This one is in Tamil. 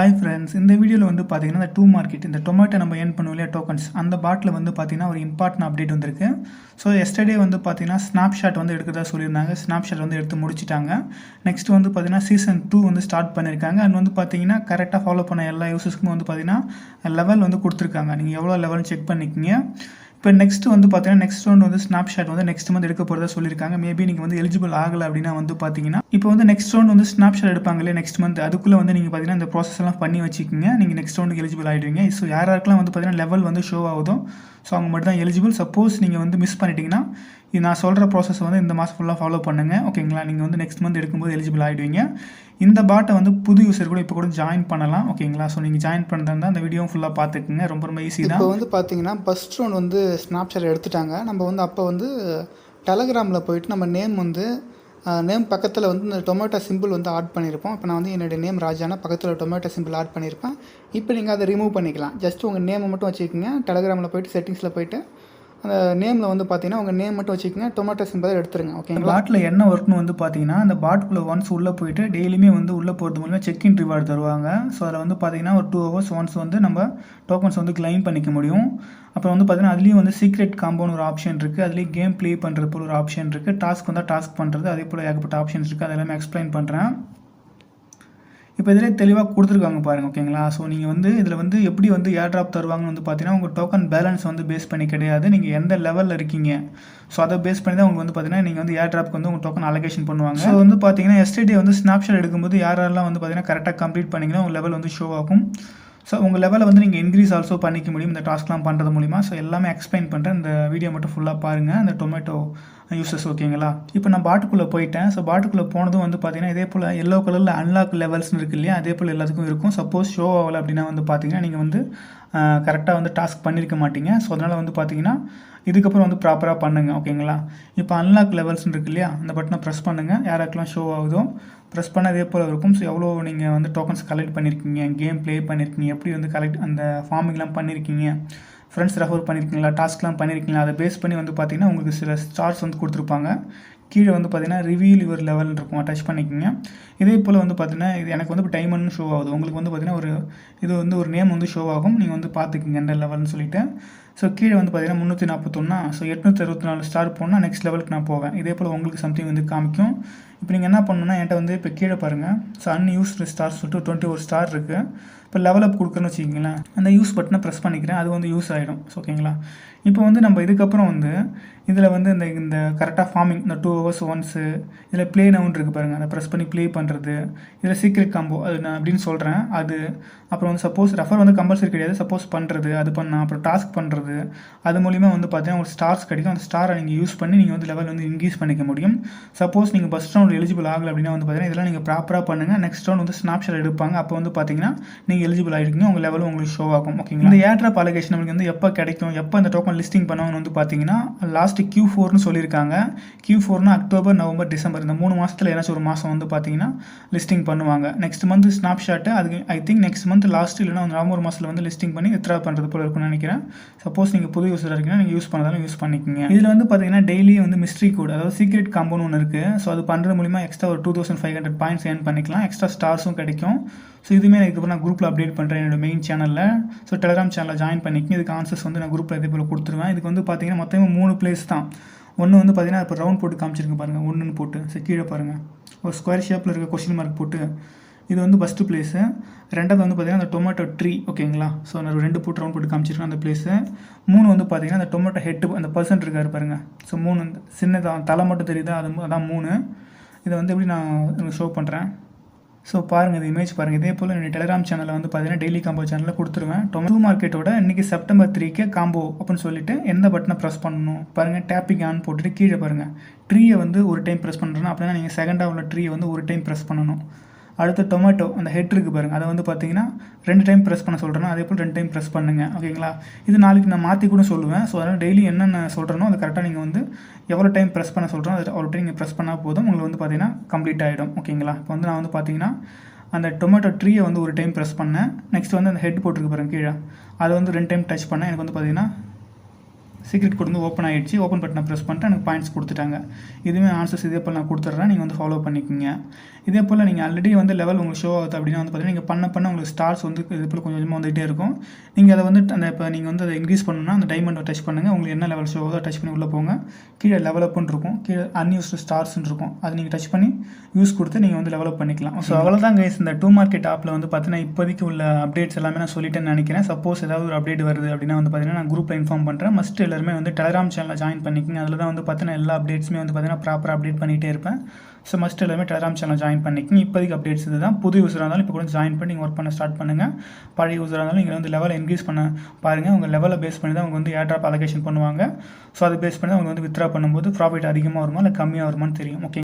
ஹாய் ஃப்ரெண்ட்ஸ், இந்த வீடியோவில் வந்து பார்த்தீங்கன்னா இந்த டூ மார்க்கெட் இந்த டொமேட்டோ நம்ம ஏர்ன் பண்ணுவோம் இல்லையா டோக்கன்ஸ், அந்த பாட்டில் வந்து பார்த்தீங்கன்னா ஒரு இம்பார்ட்டன்ட் அப்டேட் வந்திருக்கு. ஸோ எஸ்டர்டே வந்து பார்த்தீங்கன்னா ஸ்னாப்ஷாட் வந்து எடுக்கிறதா சொல்லியிருந்தாங்க. ஸ்னாப்ஷாட் வந்து எடுத்து முடிச்சிட்டாங்க. நெக்ஸ்ட் வந்து பார்த்தீங்கன்னா சீசன் 2 வந்து ஸ்டார்ட் பண்ணியிருக்காங்க. அண்ட் வந்து பார்த்தீங்கன்னா கரெக்டாக ஃபாலோ பண்ண எல்லா யூசர்ஸ்க்கும் வந்து பார்த்தீங்கன்னா லெவல் வந்து கொடுத்துருக்காங்க. நீங்கள் எவ்வளோ லெவல்னு செக் பண்ணிக்கிங்க. இப்போ நெக்ஸ்ட் வந்து பார்த்தீங்கன்னா நெக்ஸ்ட் ரவுண்ட் வந்து ஸ்னாப்ஷாட் வந்து நெக்ஸ்ட் மந்த் எடுக்க போகிறதா சொல்லியிருக்காங்க. மேபி நீங்கள் வந்து எலிஜிபிள் ஆகலை அப்படின்னா வந்து பார்த்தீங்கன்னா இப்போ வந்து நெக்ஸ்ட் ரவுண்ட் வந்து ஸ்னாப்ஷாட் எடுப்பாங்க இல்லையா நெக்ஸ்ட் மந்த், அதுக்குள்ளே வந்து நீங்கள் பார்த்தீங்கன்னா இந்த ப்ராசஸ் எல்லாம் பண்ணி வச்சுக்கிங்க. நீங்கள் நெக்ஸ்ட் ரவுண்டுக்கு எலிஜிபிள் ஆகிடுவீங்க. ஸோ யாருக்கெல்லாம் வந்து பார்த்தீங்கன்னா லெவல் வந்து ஷோ ஆகுதோ ஸோ அவங்க மட்டும் தான் எலிஜிபிள். சப்போஸ் நீங்கள் வந்து மிஸ் பண்ணிட்டீங்கன்னா நான் சொல்கிற ப்ராசஸ் வந்து இந்த மாதம் ஃபுல்லாக ஃபாலோ பண்ணுங்கள். ஓகேங்களா? நீங்கள் வந்து நெக்ஸ்ட் மந்த் எடுக்கும்போது எலிஜிபிள் ஆகிடுவீங்க. இந்த பாட்டை வந்து புது யூசர் கூட இப்போ கூட ஜாயின் பண்ணலாம். ஓகேங்களா? ஸோ நீங்கள் ஜாயின் பண்ணுறதா அந்த வீடியோ ஃபுல்லாக பார்த்துக்குங்க. ரொம்ப ஈஸி தான். இப்போ வந்து பார்த்தீங்கன்னா ஃபஸ்ட் ரவுண்ட் வந்து ஸ்னாப்ஷாட் எடுத்துட்டாங்க. நம்ம வந்து அப்போ வந்து டெலகிராமில் போயிட்டு நம்ம நேம் வந்து நேம் பக்கத்தில் வந்து இந்த டொமேட்டோ சிம்பிள் வந்து ஆட் பண்ணியிருப்போம். இப்போ நான் வந்து என்னுடைய நேம் ராஜானா பக்கத்தில் டொமேட்டோ சிம்பிள் ஆட் பண்ணியிருப்பேன். இப்போ நீங்கள் அதை ரிமூவ் பண்ணிக்கலாம். ஜஸ்ட் உங்கள் நேமை மட்டும் வச்சுக்கோங்க. டெலகிராமில் போய்ட்டு செட்டிங்ஸில் போய்ட்டு அந்த நேமில் வந்து பார்த்தீங்கன்னா உங்கள் நேம் மட்டும் வச்சுக்கோங்க. டொமேட்டோ சிம்பிள் எடுத்துருங்க. ஓகேங்களா? பாட்டில் என்ன ஒர்க்னு வந்து பார்த்தீங்கன்னா அந்த பாட்டுக்குள்ளே ஒன்ஸ் உள்ளே போயிட்டு டெய்லியுமே வந்து உள்ளே போகிறது மூலமாக செக்இன் ரிவார்டு தருவாங்க. ஸோ அதில் வந்து பார்த்தீங்கன்னா ஒரு 2 hours ஒன்ஸ் வந்து நம்ம டோக்கன்ஸ் வந்து கிளைம் பண்ணிக்க முடியும். அப்புறம் வந்து பார்த்தீங்கன்னா அதுலேயும் வந்து சீக்ரெட் காம்பவுண்ட் ஒரு ஆப்ஷன் இருக்குது. அதுலேயும் கேம் ப்ளே பண்ணுறது போல் ஒரு ஆப்ஷன் இருக்குது. டாஸ்க் வந்தால் டாஸ்க் பண்ணுறது, அதே போல் ஏகப்பட்ட ஆப்ஷன்ஸ் இருக்குது. அது எல்லாமே எக்ஸ்பிளைன் பண்ணுறேன். இப்போ இதிலே தெளிவாக கொடுத்துருக்காங்க பாருங்கள். ஓகேங்களா? ஸோ நீங்கள் வந்து இதில் வந்து எப்படி வந்து ஏர் ட்ராப் தருவாங்கன்னு வந்து பார்த்தீங்கன்னா உங்கள் டோக்கன் பேலன்ஸ் வந்து பேஸ் பண்ணி கிடையாது. நீங்கள் எந்த லெவலில் இருக்கீங்க ஸோ அதை பேஸ் பண்ணி தான் உங்களுக்கு வந்து பார்த்தீங்கன்னா நீங்கள் வந்து ஏர் ட்ராப்க்கு வந்து உங்கள் டோக்கன் அலோகேஷன் பண்ணுவாங்க. ஸோ வந்து பார்த்தீங்கன்னா எஸ்டர்டே வந்து ஸ்னாப்ஷாட் எடுக்கும்போது யாரெல்லாம் வந்து பார்த்தீங்கன்னா கரெக்டாக கம்ப்ளீட் பண்ணிங்கன்னா உங்கள் லெவல் வந்து ஷோ ஆகும். ஸோ உங்கள் லெவலை வந்து நீங்கள் இன்க்ரீஸ் ஆல்சோ பண்ணிக்க முடியும் இந்த டாஸ்க்லாம் பண்ணுறது மூலிமா. ஸோ எல்லாமே எக்ஸ்பிளைன் பண்ணுறேன். இந்த வீடியோ மட்டும் ஃபுல்லாக பாருங்கள் அந்த டொமேட்டோ யூசஸ். ஓகேங்களா? இப்போ நான் பாட்டுக்குள்ளே போயிட்டேன். ஸோ பாட்டுக்குள்ளே போனதும் வந்து பார்த்தீங்கன்னா இதே போல் எல்லோ கலரில் அன்லாக் லெவல்ஸ்னு இருக்குது இல்லையா, அதே போல் எல்லாத்துக்கும் இருக்கும். சப்போஸ் ஷோ ஆகலை அப்படின்னா வந்து பார்த்தீங்கன்னா நீங்கள் வந்து கரெக்டாக வந்து டாஸ்க் பண்ணியிருக்க மாட்டீங்க. ஸோ அதனால் வந்து பார்த்தீங்கன்னா இதுக்கப்புறம் வந்து ப்ராப்பராக பண்ணுங்கள். ஓகேங்களா? இப்போ அன்லாக் லெவல்ஸ்னு இருக்குது இல்லையா, அந்த பட்டனை ப்ரெஸ் பண்ணுங்கள். யாருக்கெல்லாம் ஷோ ஆகுதோ ப்ரெஸ் பண்ண அதே போல் இருக்கும். ஸோ எவ்வளோ நீங்கள் வந்து டோக்கன்ஸ் கலெக்ட் பண்ணியிருக்கீங்க, கேம் ப்ளே பண்ணியிருக்கீங்க, எப்படி வந்து கலெக்ட் அந்த ஃபார்மிங்லாம் பண்ணியிருக்கீங்க, ஃப்ரெண்ட்ஸ் ரெஃபர் பண்ணியிருக்கீங்களா, டாஸ்க்லாம் பண்ணியிருக்கீங்களா, அதை பேஸ் பண்ணி வந்து பார்த்தீங்கன்னா உங்களுக்கு சில ஸ்டார்ஸ் வந்து கொடுத்துருப்பாங்க. கீழே வந்து பார்த்தீங்கன்னா ரிவீல் யுவர் லெவல் இருக்கும், டச் பண்ணிக்கோங்க. இதே போல் வந்து பார்த்தீங்கன்னா இது எனக்கு வந்து இப்போ டைமண்ட்னு ஷோ ஆகுது. உங்களுக்கு வந்து பார்த்தீங்கன்னா இது வந்து ஒரு நேம் வந்து ஷோ ஆகும். நீங்கள் வந்து பார்த்துக்குங்க எந்த லெவல்னு சொல்லிவிட்டு. ஸோ கீழே வந்து பார்த்தீங்கன்னா 341 ஸோ 864 ஸ்டார் போனால் நெக்ஸ்ட் லெவலுக்கு நான் போவேன். இதே போல் உங்களுக்கு சம்திங் வந்து காமிக்கும். இப்போ நீங்கள் என்ன பண்ணணும்னா என்கிட்ட வந்து இப்போ கீழே பாருங்கள். ஸோ அன்யூஸ்டு ஸ்டார் சொல்லிட்டு 21 ஸ்டார் இருக்குது. இப்போ லெவல் அப் கொடுக்குறேன்னு வச்சுக்கிங்களேன், அந்த யூஸ் பட்டனை ப்ரெஸ் பண்ணிக்கிறேன். அது வந்து யூஸ் ஆகிடும். ஓகேங்களா? இப்போ வந்து நம்ம இதுக்கப்புறம் வந்து இதில் வந்து இந்த கரெக்டாக ஃபார்மிங் இந்த 2 hours ஒன்ஸு இதில் ப்ளே நவுன் இருக்குது பாருங்கள், அதை ப்ரெஸ் பண்ணி ப்ளே பண்ணுறது. இதில் சீக்ரெட் காம்போ அது நான் அப்படின்னு சொல்கிறேன். அது அப்புறம் வந்து சப்போஸ் ரெஃபர் வந்து கம்பல்சரி கிடையாது. சப்போஸ் பண்ணுறது அது பண்ணால் அப்புறம் டாஸ்க் பண்ணுறது, அது மூலிமா வந்து பார்த்தீங்கன்னா ஒரு ஸ்டார்ஸ் கிடைக்கும். அந்த ஸ்டாரை நீங்கள் யூஸ் பண்ணி நீங்கள் வந்து லெவல் வந்து இன்க்ரீஸ் பண்ணிக்க முடியும். சப்போஸ் நீங்கள் ஃபஸ்ட் ரவுண்ட் எலிஜிபிள் ஆகலை அப்படின்னா வந்து பார்த்தீங்கன்னா இதெல்லாம் நீங்கள் ப்ராப்பராக பண்ணுங்கள். நெக்ஸ்ட் ரவுண்ட் வந்து ஸ்னாப்ஷாட் எடுப்பாங்க. அப்போ வந்து பார்த்தீங்கன்னா நீங்கள் எலிஜிபிள் ஆகிருக்கீங்க, உங்கள் லெவலும் உங்களுக்கு ஷோ ஆகும். ஓகேங்களா? இந்த ஏர் ட்ராப் அலோகேஷன் நம்மளுக்கு வந்து எப்போ கிடைக்கும், எப்போ இந்த டோக்கன் லிஸ்டிங் பண்ணுவாங்கன்னு வந்து பார்த்தீங்கன்னா லாஸ்ட் Q4னு சொல்லியிருக்காங்க. Q4னா அக்டோபர், நவம்பர், டிசம்பர் இந்த 3 மாதத்தில் ஏதாச்சும் ஒரு மாதம் வந்து பார்த்தீங்கன்னா லிஸ்டிங் பண்ணுவாங்க. நெக்ஸ்ட் மந்த் ஸ்னாப்ஷாட்டு அதுக்கு I think next month last இல்லைனா நவம்பர் மாதத்தில் வந்து லிஸ்டிங் பண்ணி வித்ரா பண்ணுறது போல இருக்கும்னு நினைக்கிறேன். சப்போஸ் நீங்கள் புது யூஸராக இருக்கீங்கன்னா நீங்கள் யூஸ் பண்ணதாலும் யூஸ் பண்ணிக்கோங்க. இதில் வந்து பார்த்தீங்கன்னா டெய்லி வந்து மிஸ்ட்ரி கோட், அதாவது சீக்ரெட் காம்பவுண்ட் ஒன்று இருக்குது. ஸோ அது பண்ணுறது மூலிமா எக்ஸ்ட்ரா ஒரு 2500 பாயிண்ட்ஸ் ஏர்ன் பண்ணிக்கலாம். எக்ஸ்ட்ரா ஸ்டார்ஸும் கிடைக்கும். ஸோ இதுவுமே இதுக்கப்புறம் நான் குரூப்பில் அப்டேட் பண்ணுறேன் என்னோட மெயின் சேனலில். ஸோ டெலகிராம் சேனலில் ஜாயின் பண்ணிக்கங்க. இதுக்கு ஆன்சர்ஸ் வந்து நான் குரூப்பில் இதே போல் கொடுத்துருவேன். இதுக்கு வந்து பார்த்தீங்கன்னா மொத்தமாக 3 பிளேஸ் தான். ஒன்று வந்து பார்த்தீங்கன்னா இப்போ ரவுண்ட் போட்டு காமிச்சிருக்கு பாருங்கள், 1ன்னு போட்டு. ஸோ கீழே பாருங்கள் ஒரு ஸ்கொயர் ஷேப்பில் இருக்க கொஸ்டின் மார்க் போட்டு இது வந்து ஃபஸ்ட்டு பிளேஸு. ரெண்டாவது வந்து பார்த்தீங்கன்னா அந்த டொமேட்டோ ட்ரீ. ஓகேங்களா? ஸோ நான் 2 போட்டு ரவுண்ட் போட்டு காமிச்சிருக்கேன் அந்த பிளேஸு. 3 வந்து பார்த்தீங்கன்னா அந்த டொமேட்டோ ஹெட்டு அந்த பர்சன்ட் இருக்காரு பாருங்கள். ஸோ 3 சின்னதாக தலை மட்டும் தெரியுதா, அதான் 3. இதை வந்து எப்படி நான் ஷோ பண்ணுறேன். ஸோ பாருங்கள் இந்த இமேஜ் பாருங்கள். இதே போல் என்னுடைய டெலிகிராம் சேனலில் வந்து பார்த்தீங்கன்னா டெய்லி காம்போ சேனலில் கொடுத்துருவேன். டொமேட்டோ மார்க்கெட்டோட இன்றைக்கி செப்டம்பர் 3 காம்போ அப்படின்னு சொல்லிட்டு எந்த பட்டனை ப்ரெஸ் பண்ணணும் பாருங்கள். டேப்பிங் ஆன் போட்டுட்டு கீழே பாருங்கள் ட்ரீயை வந்து ஒரு டைம் ப்ரெஸ் பண்ணுறேன்னா அப்படின்னா நீங்கள் செகண்டாக உள்ள ட்ரீயை வந்து ஒரு டைம் ப்ரெஸ் பண்ணணும். அடுத்து டொமேட்டோ அந்த ஹெட் இருக்குது பாருங்கள், அதை வந்து பார்த்தீங்கன்னா 2 டைம் ப்ரெஸ் பண்ண சொல்கிறேன்னா அதே போல் 2 டைம் ப்ரெஸ் பண்ணுங்கள். ஓகேங்களா? இது நாளைக்கு நான் மாற்றி கூட சொல்லுவேன். ஸோ அதனால் டெய்லி என்னென்ன சொல்கிறேனோ அது கரெக்டாக நீங்கள் வந்து எவ்வளோ டைம் ப்ரெஸ் பண்ண சொல்கிறோம் அது அவ்வளோ டைம் நீங்கள் ப்ரெஸ் பண்ணால் போதும், உங்களுக்கு வந்து பார்த்தீங்கன்னா கம்ப்ளீட் ஆகிடும். ஓகேங்களா? இப்போ வந்து நான் வந்து பார்த்தீங்கன்னா அந்த டொமேட்டோ ட்ரீயை வந்து ஒரு டைம் ப்ரெஸ் பண்ணேன். நெக்ஸ்ட் வந்து அந்த ஹெட் போட்டிருக்கு பாருங்கள் கீழே, அதை வந்து 2 டைம் டச் பண்ணேன். எனக்கு வந்து பார்த்தீங்கன்னா சீக்ரெட் கோட் வந்து ஓப்பன் ஆகிடுச்சு. ஓப்பன் பட்டனை ப்ரெஸ் பண்ணிட்டு எனக்கு பாயிண்ட்ஸ் கொடுத்துட்டாங்க. இதுவுமே ஆன்சர்ஸ் இதே போல் நான் கொடுத்துட்றேன். நீங்கள் வந்து ஃபாலோ பண்ணிக்கோங்க. இதே போல் நீங்கள் ஆல்ரெடி வந்து லெவல் உங்களுக்கு ஷோ ஆகுது அப்படின்னா வந்து பார்த்தீங்கன்னா நீங்கள் பண்ண உங்களுக்கு ஸ்டார்ஸ் வந்து இது போல் கொஞ்சம் கொஞ்சமாக வந்துகிட்டே இருக்கும். நீங்கள் அதை வந்து அந்த இப்போ நீங்கள் வந்து அதை இன்க்ரீஸ் பண்ணணும்னா அந்த டைமண்டை டச் பண்ணுங்கள். உங்களுக்கு என்ன லெவல் ஷோ ஆகுதோ டச் பண்ணி உள்ளே போங்க. கீழே லெவல் அப்னு இருக்கும், கீழே அன்யூஸ்டு ஸ்டார்ஸ்ன்னு இருக்கும். அதை நீங்கள் டச் பண்ணி யூஸ் கொடுத்து நீங்கள் வந்து லெவலப் பண்ணிக்கலாம். ஸோ அவ்வளோதான் கைஸ். இந்த 2 மார்க்கெட் ஆப்பில் வந்து பார்த்தீங்கன்னா இப்போதைக்கு உள்ள அப்டேட்ஸ் எல்லாமே நான் சொல்லிட்டேன்னு நினைக்கிறேன். சப்போஸ் ஏதாவது ஒரு அப்டேட் வருது அப்படின்னா வந்து பார்த்தீங்கன்னா நான் குரூப்பில் இன்ஃபார்ம் பண்ணுறேன். மஸ்ட் எல்லாருமே வந்து டெலகிராம் சேனலில் ஜாயின் பண்ணிக்கோங்க. அதில் தான் வந்து பார்த்தீங்கன்னா எல்லா அப்டேட்ஸுமே வந்து பார்த்தீங்கன்னா ப்ராப்பராக அப்டேட் பண்ணிகிட்டே இருப்பேன். ஸோ மஸ்ட் எல்லாமே டெலகிராம் சேனல் ஜாயின் பண்ணிக்கோங்க. இப்போதைக்கு அப்டேட்ஸ் இது தான். புது யூஸராக இருந்தாலும் இப்போ கூட ஜாயின் பண்ணி நீங்கள் ஒர்க் பண்ண ஸ்டார்ட் பண்ணுங்கள். பழைய யூஸராக இருந்தாலும் நீங்கள் வந்து லெவலை இன்க்ரீஸ் பண்ண பாருங்கள். உங்கள் லெவலை பேஸ் பண்ணி தான் அவங்க வந்து ஏர்ட்ராப் அலோகேஷன் பண்ணுவாங்க. ஸோ அதை பேஸ் பண்ணி அவங்க வந்து வித்ரா பண்ணும்போது ப்ராஃபிட் அதிகமாக வருமா இல்லை கம்மியாக வருமானு தெரியும். ஓகே.